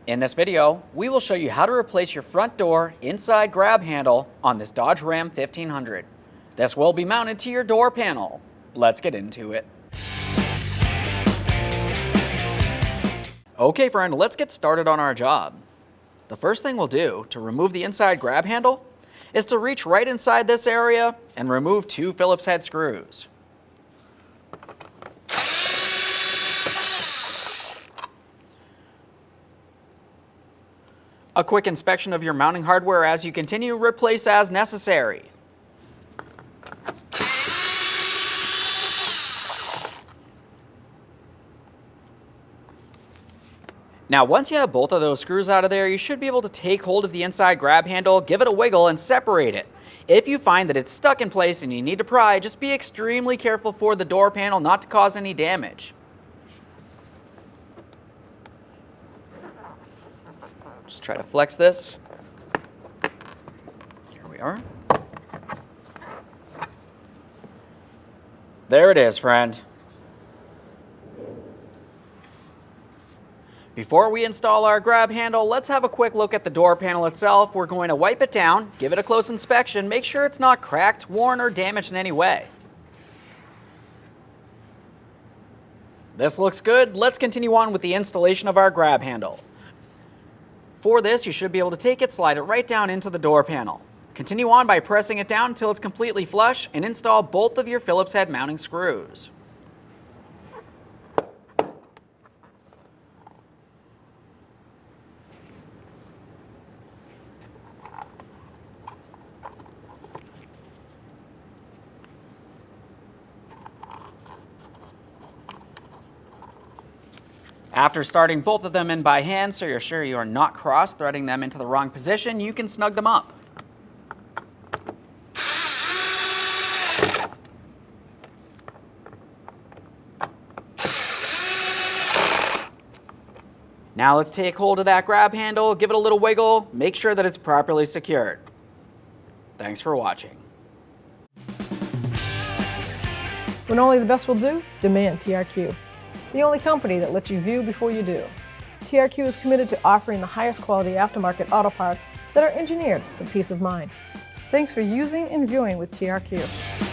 In this video, we will show you how to replace your front door inside grab handle on this Dodge Ram 1500. This will be mounted to your door panel. Let's get into it. Okay friend, let's get started on our job. The first thing we'll do to remove the inside grab handle is to reach right inside this area and remove 2 Phillips head screws. A quick inspection of your mounting hardware as you continue, replace as necessary. Now once you have both of those screws out of there, you should be able to take hold of the inside grab handle, give it a wiggle, and separate it. If you find that it's stuck in place and you need to pry, just be extremely careful for the door panel not to cause any damage. Just try to flex this. Here we are. There it is, friend. Before we install our grab handle, let's have a quick look at the door panel itself. We're going to wipe it down, give it a close inspection, make sure it's not cracked, worn, or damaged in any way. This looks good. Let's continue on with the installation of our grab handle. For this, you should be able to take it, slide it right down into the door panel. Continue on by pressing it down until it's completely flush and install both of your Phillips head mounting screws. After starting both of them in by hand so you're sure you are not cross-threading them into the wrong position, you can snug them up. Now let's take hold of that grab handle, give it a little wiggle, make sure that it's properly secured. Thanks for watching. When only the best will do, demand TRQ. The only company that lets you view before you do. TRQ is committed to offering the highest quality aftermarket auto parts that are engineered for peace of mind. Thanks for using and viewing with TRQ.